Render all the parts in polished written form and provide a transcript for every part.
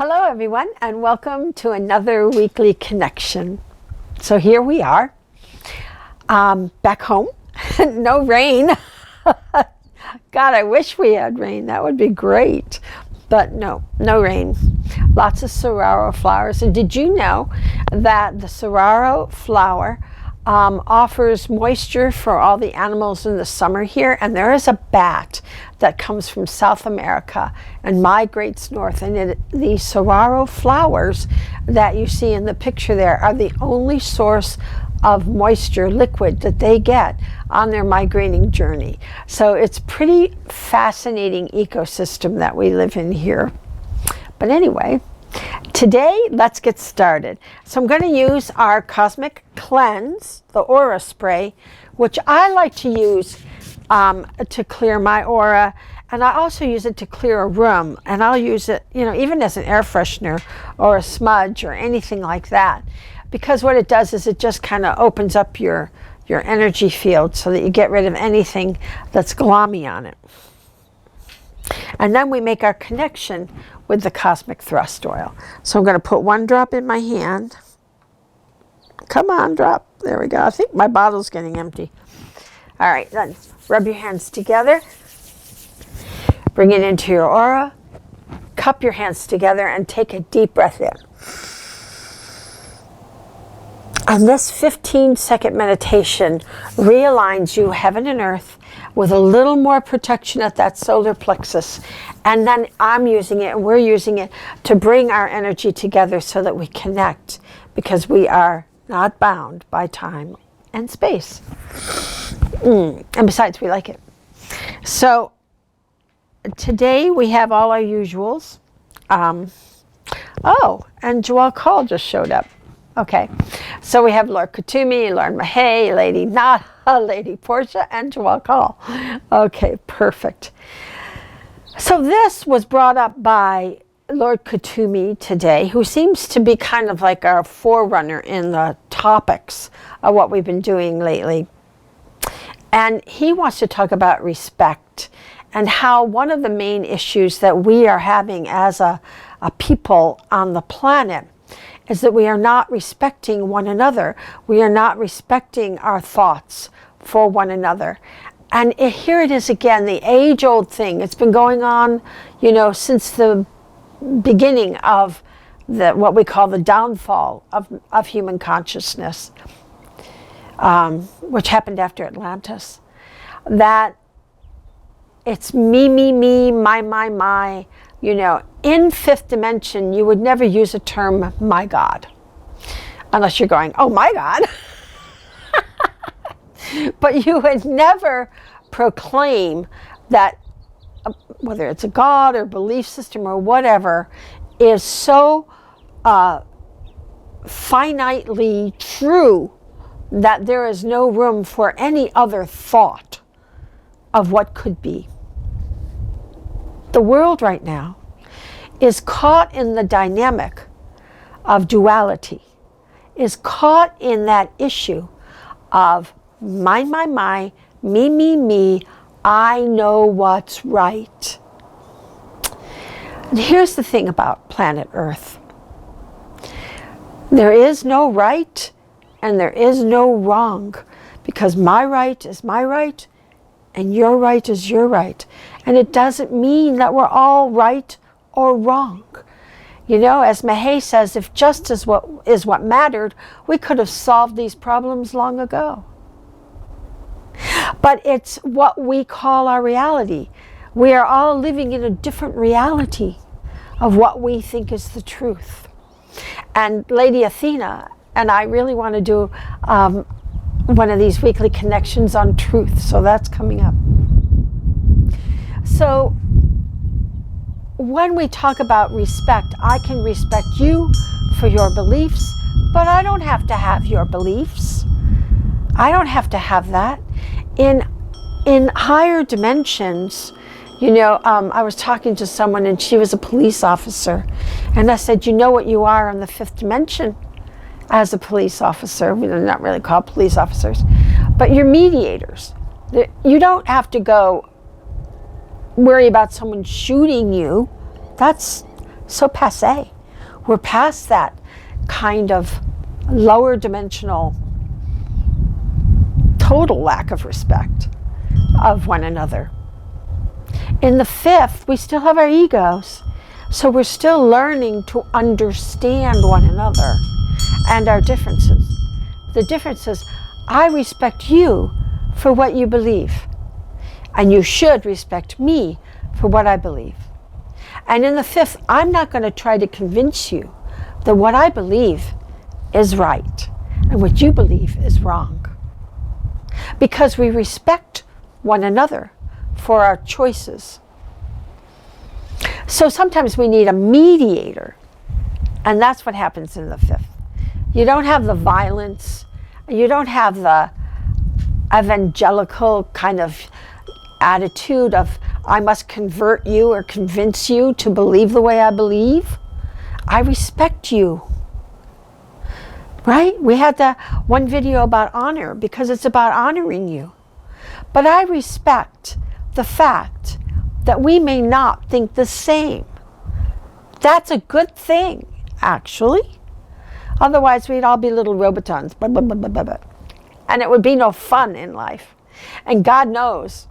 Hello everyone, and welcome to another weekly connection. So here we are, back home. No rain. God, I wish we had rain. That would be great. But no rain. Lots of saguaro flowers. And did you know that the saguaro flower offers moisture for all the animals in the summer here? And there is a bat that comes from South America and migrates north. And the saguaro flowers that you see in the picture there are the only source of moisture, liquid, that they get on their migrating journey. So it's pretty fascinating ecosystem that we live in here. But anyway, today let's get started. So I'm going to use our Cosmic Cleanse, the aura spray, which I like to use to clear my aura, and I also use it to clear a room, and I'll use it, even as an air freshener or a smudge or anything like that, because what it does is it just kind of opens up your energy field so that you get rid of anything that's glommy on it. And then we make our connection with the Cosmic Thrust Oil. So I'm going to put one drop in my hand. Come on, drop. There we go. I think my bottle's getting empty. All right, then rub your hands together. Bring it into your aura. Cup your hands together and take a deep breath in. And this 15-second meditation realigns you, heaven and earth, with a little more protection at that solar plexus. And then I'm using it, and we're using it to bring our energy together so that we connect, because we are not bound by time and space. And besides, we like it. So today we have all our usuals. And Jaculin just showed up. Okay, so we have Lord Katumi, Lord Mahay, Lady Nada, Lady Portia, and Jaculin. Okay, perfect. So this was brought up by Lord Katumi today, who seems to be kind of like our forerunner in the topics of what we've been doing lately. And he wants to talk about respect and how one of the main issues that we are having as a people on the planet is that we are not respecting one another. We are not respecting our thoughts for one another. And here it is again, the age-old thing. It's been going on, since the beginning of what we call the downfall of human consciousness, which happened after Atlantis. That it's me, my. In fifth dimension, you would never use a term, my God, unless you're going, oh my God. But you would never proclaim that, whether it's a God or belief system or whatever, is so finitely true that there is no room for any other thought of what could be. The world right now is caught in the dynamic of duality, is caught in that issue of my, me, I know what's right. And here's the thing about planet Earth. There is no right and there is no wrong, because my right is my right and your right is your right. And it doesn't mean that we're all right or wrong. As Mahay says, if justice is what mattered, we could have solved these problems long ago. But it's what we call our reality. We are all living in a different reality of what we think is the truth. And Lady Athena and I really want to do one of these weekly connections on truth. So that's coming up. So when we talk about respect, I can respect you for your beliefs, but I don't have to have your beliefs. I don't have to have that. In higher dimensions, I was talking to someone and she was a police officer. And I said, you know what you are on the fifth dimension as a police officer. They're not really called police officers, but you're mediators. You don't have to go worry about someone shooting you. That's so passé. We're past that kind of lower dimensional, total lack of respect of one another. In the fifth, we still have our egos. So we're still learning to understand one another and our differences. The difference is, I respect you for what you believe. And you should respect me for what I believe. And in the fifth, I'm not going to try to convince you that what I believe is right and what you believe is wrong. Because we respect one another for our choices. So sometimes we need a mediator, and that's what happens in the fifth. You don't have the violence, you don't have the evangelical kind of attitude of, I must convert you or convince you to believe the way I believe. I respect you. Right? We had the one video about honor because it's about honoring you. But I respect the fact that we may not think the same. That's a good thing, actually. Otherwise, we'd all be little robotons. Blah, blah, blah, blah, blah, blah. And it would be no fun in life. And God knows,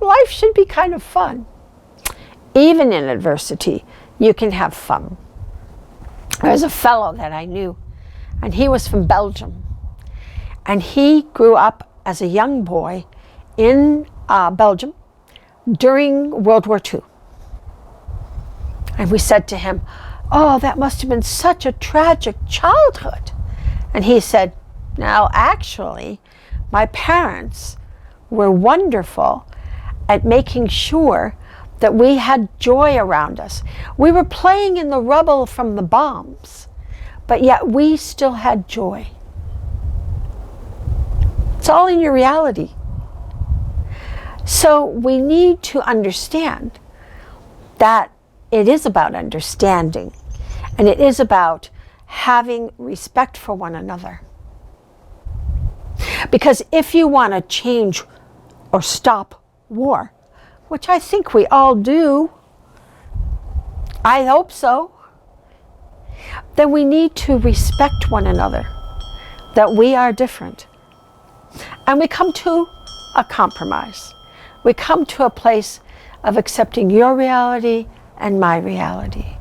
life should be kind of fun. Even in adversity, you can have fun. There's a fellow that I knew, and he was from Belgium. And he grew up as a young boy in Belgium during World War II. And we said to him, oh, that must have been such a tragic childhood. And he said, now actually, my parents were wonderful at making sure that we had joy around us. We were playing in the rubble from the bombs, but yet we still had joy. It's all in your reality. So we need to understand that it is about understanding, and it is about having respect for one another. Because if you want to change or stop war, which I think we all do, I hope so, then we need to respect one another, that we are different. And we come to a compromise. We come to a place of accepting your reality and my reality.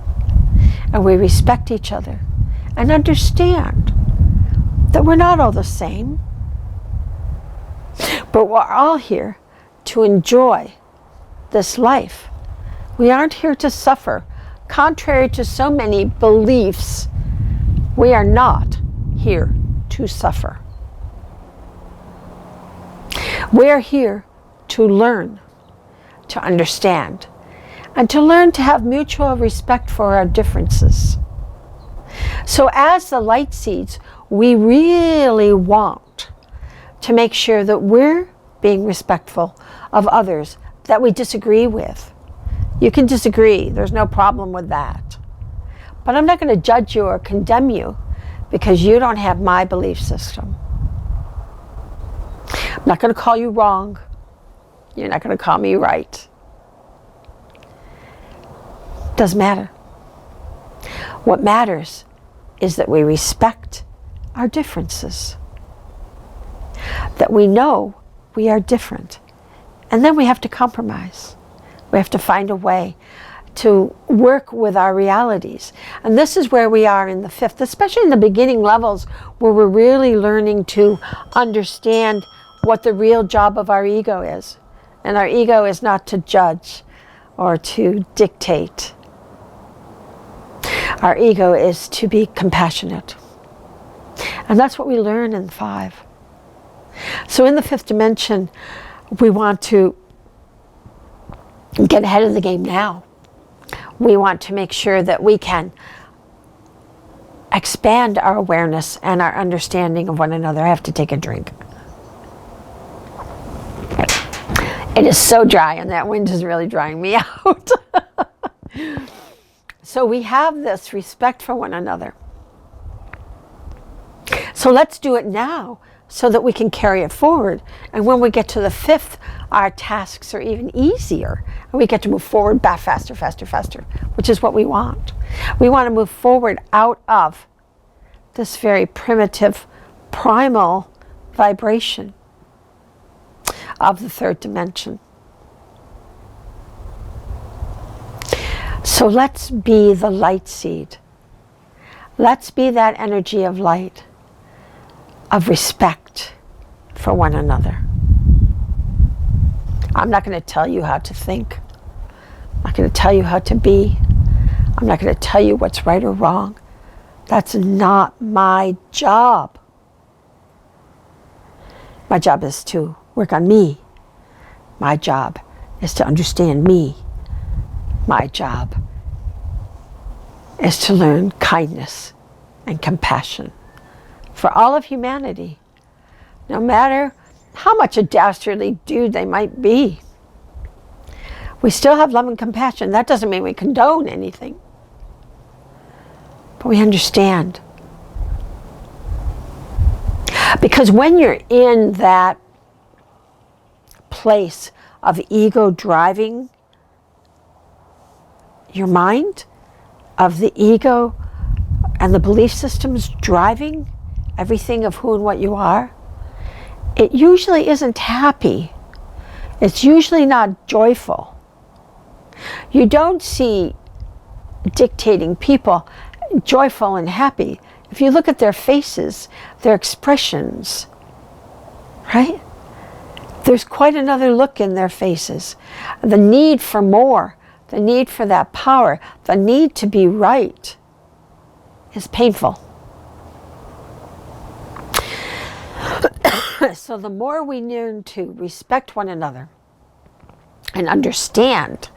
And we respect each other and understand that we're not all the same, but we're all here to enjoy this life. We aren't here to suffer. Contrary to so many beliefs, we are not here to suffer. We're here to learn, to understand, and to learn to have mutual respect for our differences. So as the light seeds, we really want to make sure that we're being respectful of others that we disagree with. You can disagree, there's no problem with that. But I'm not going to judge you or condemn you because you don't have my belief system. I'm not going to call you wrong. You're not going to call me right. Doesn't matter. What matters is that we respect our differences. That we know we are different. And then we have to compromise. We have to find a way to work with our realities. And this is where we are in the fifth, especially in the beginning levels where we're really learning to understand what the real job of our ego is. And our ego is not to judge or to dictate. Our ego is to be compassionate. And that's what we learn in 5. So in the 5th dimension, we want to get ahead of the game now. We want to make sure that we can expand our awareness and our understanding of one another. I have to take a drink. It is so dry, and that wind is really drying me out. So we have this respect for one another. So let's do it now so that we can carry it forward. And when we get to the 5th, our tasks are even easier. And we get to move forward back faster, which is what we want. We want to move forward out of this very primitive, primal vibration of the 3rd dimension. So let's be the light seed. Let's be that energy of light, of respect for one another. I'm not going to tell you how to think. I'm not going to tell you how to be. I'm not going to tell you what's right or wrong. That's not my job. My job is to work on me. My job is to understand me. My job is to learn kindness and compassion for all of humanity, no matter how much a dastardly dude they might be. We still have love and compassion. That doesn't mean we condone anything, but we understand. Because when you're in that place of ego driving your mind, of the ego and the belief systems driving everything of who and what you are, it usually isn't happy. It's usually not joyful. You don't see dictating people joyful and happy. If you look at their faces, their expressions, right? There's quite another look in their faces. The need for more, the need for that power, the need to be right is painful. So the more we learn to respect one another and understand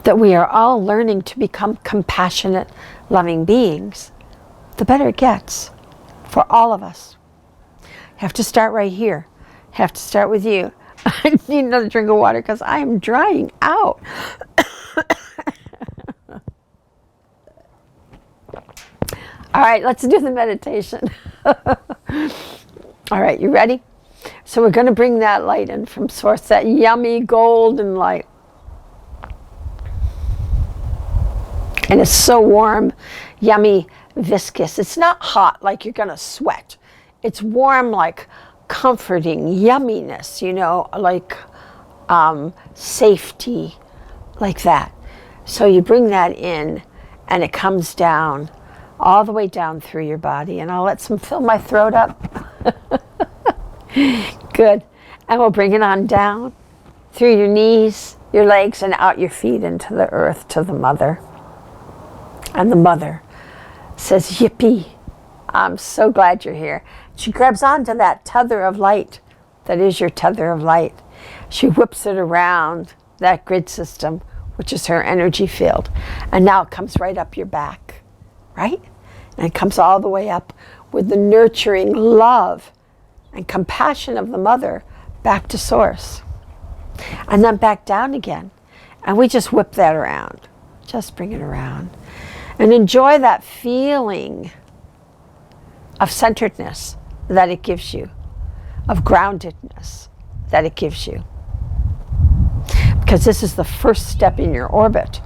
that we are all learning to become compassionate, loving beings, the better it gets for all of us. You have to start right here. You have to start with you. I need another drink of water because I am drying out. All right, let's do the meditation. All right, you ready? So we're going to bring that light in from source, that yummy golden light. And it's so warm, yummy, viscous. It's not hot like you're going to sweat. It's warm, like comforting yumminess, you know, like safety, like that. So you bring that in and it comes down, all the way down through your body. And I'll let some fill my throat up. Good. And we'll bring it on down through your knees, your legs, and out your feet into the earth to the mother. And the mother says, yippee, I'm so glad you're here. She grabs onto that tether of light that is your tether of light. She whips it around that grid system, which is her energy field. And now it comes right up your back, right? And it comes all the way up with the nurturing love and compassion of the mother back to source. And then back down again. And we just whip that around. Just bring it around. And enjoy that feeling of centeredness that it gives you, of groundedness that it gives you. Because this is the first step in your orbit.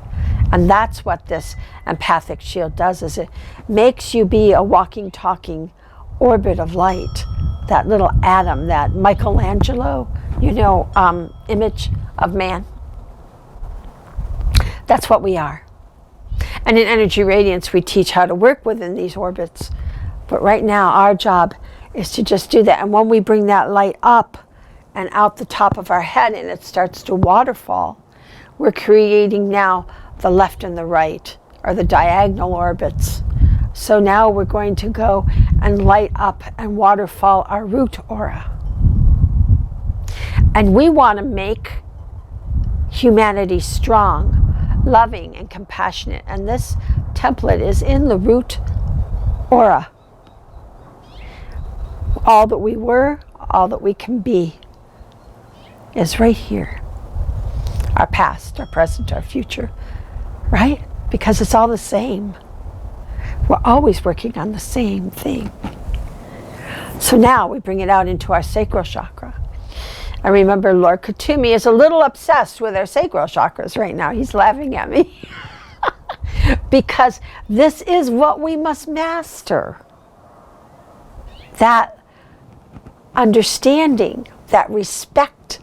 And that's what this empathic shield does, is it makes you be a walking, talking orbit of light. That little atom, that Michelangelo, image of man. That's what we are. And in Energy Radiance, we teach how to work within these orbits. But right now, our job is to just do that. And when we bring that light up and out the top of our head and it starts to waterfall, we're creating now the left and the right, or the diagonal orbits. So now we're going to go and light up and waterfall our root aura. And we want to make humanity strong, loving, and compassionate. And this template is in the root aura. All that we were, all that we can be is right here. Our past, our present, our future, right? Because it's all the same. We're always working on the same thing. So now we bring it out into our sacral chakra. I remember Lord Katumi is a little obsessed with our sacral chakras right now. He's laughing at me. Because this is what we must master. That understanding, that respect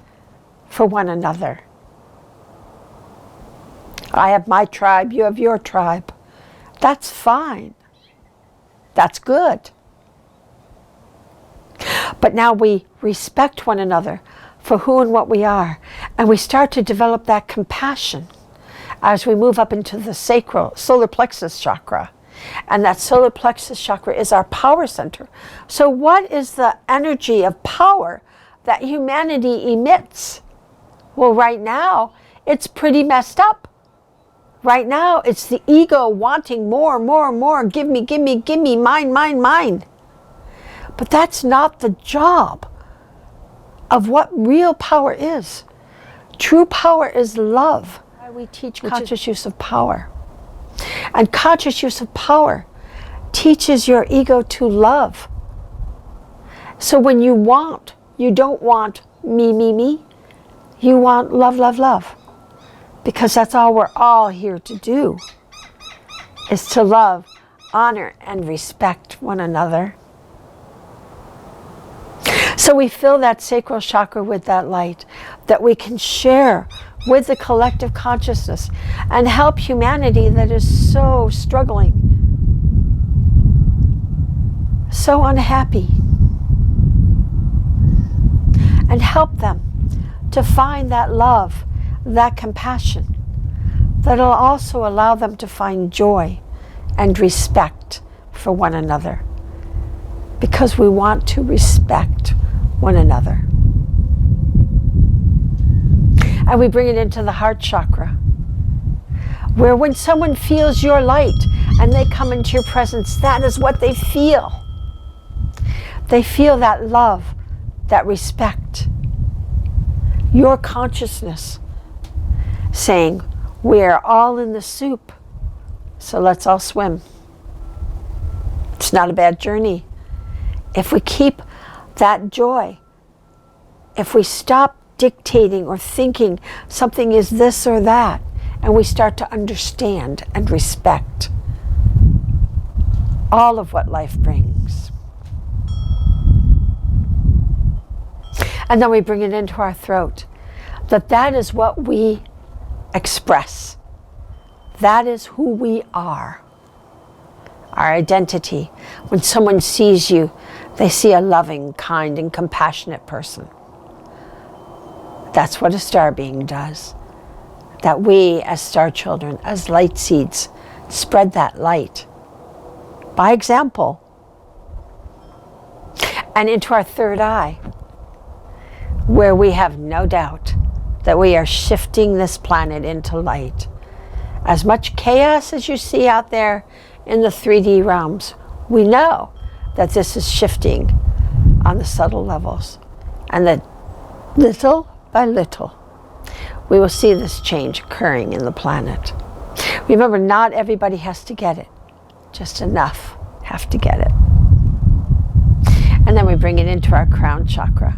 for one another. I have my tribe, you have your tribe. That's fine. That's good. But now we respect one another for who and what we are. And we start to develop that compassion as we move up into the sacral, solar plexus chakra. And that solar plexus chakra is our power center. So what is the energy of power that humanity emits? Well, right now, it's pretty messed up. Right now, it's the ego wanting more, more, more. Give me, give me, give me, mine, mine, mine. But that's not the job of what real power is. True power is love. We teach conscious use of power. And conscious use of power teaches your ego to love. So when you want, you don't want me, me, me. You want love, love, love. Because that's all we're all here to do, is to love, honor, and respect one another. So we fill that sacral chakra with that light that we can share with the collective consciousness and help humanity that is so struggling, so unhappy, and help them to find that love, that compassion, that'll also allow them to find joy and respect for one another, because we want to respect one another. And we bring it into the heart chakra, where when someone feels your light and they come into your presence, that is what they feel. They feel that love, that respect, your consciousness saying, we're all in the soup, so let's all swim. It's not a bad journey. If we keep that joy, if we stop dictating or thinking something is this or that, and we start to understand and respect all of what life brings. And then we bring it into our throat, that is what we express. That is who we are. Our identity. When someone sees you, they see a loving, kind, and compassionate person. That's what a star being does. That we, as star children, as light seeds, spread that light by example. And into our third eye, where we have no doubt that we are shifting this planet into light. As much chaos as you see out there in the 3D realms, we know that this is shifting on the subtle levels, and that little by little we will see this change occurring in the planet. Remember, not everybody has to get it, just enough have to get it. And then we bring it into our crown chakra,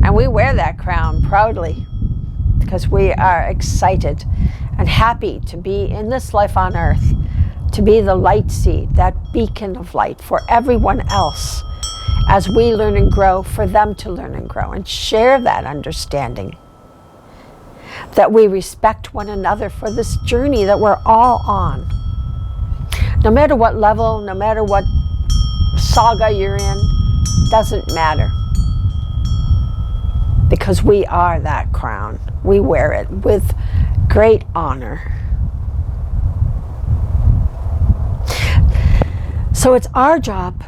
and we wear that crown proudly because we are excited and happy to be in this life on earth, to be the light seed, that beacon of light for everyone else, as we learn and grow, for them to learn and grow and share that understanding. That we respect one another for this journey that we're all on. No matter what level, no matter what saga you're in, doesn't matter. Because we are that crown. We wear it with great honor. So it's our job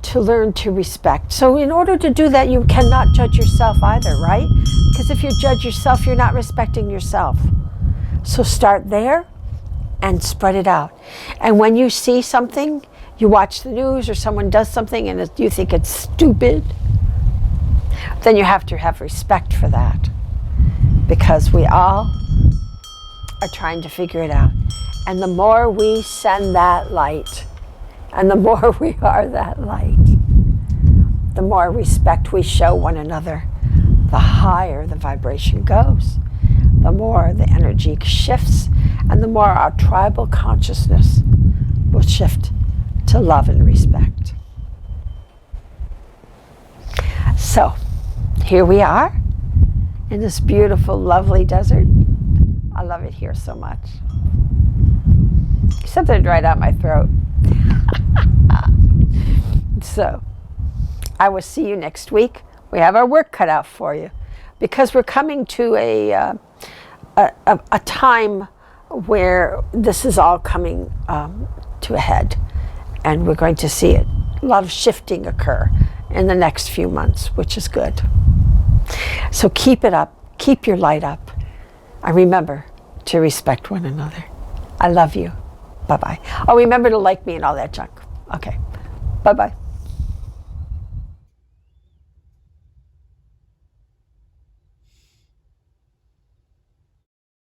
to learn to respect. So in order to do that, you cannot judge yourself either, right? Because if you judge yourself, you're not respecting yourself. So start there and spread it out. And when you see something, you watch the news or someone does something and you think it's stupid, then you have to have respect for that. Because we all are trying to figure it out. And the more we send that light, and the more we are that light, the more respect we show one another, the higher the vibration goes, the more the energy shifts, and the more our tribal consciousness will shift to love and respect. So, here we are in this beautiful, lovely desert. I love it here so much. Something dried out my throat. So, I will see you next week. We have our work cut out for you because we're coming to a time where this is all coming to a head, and we're going to see a lot of shifting occur in the next few months, which is good. So keep it up, keep your light up, and remember to respect one another. I love you. Bye-bye. Oh, remember to like me and all that junk. Okay. Bye-bye.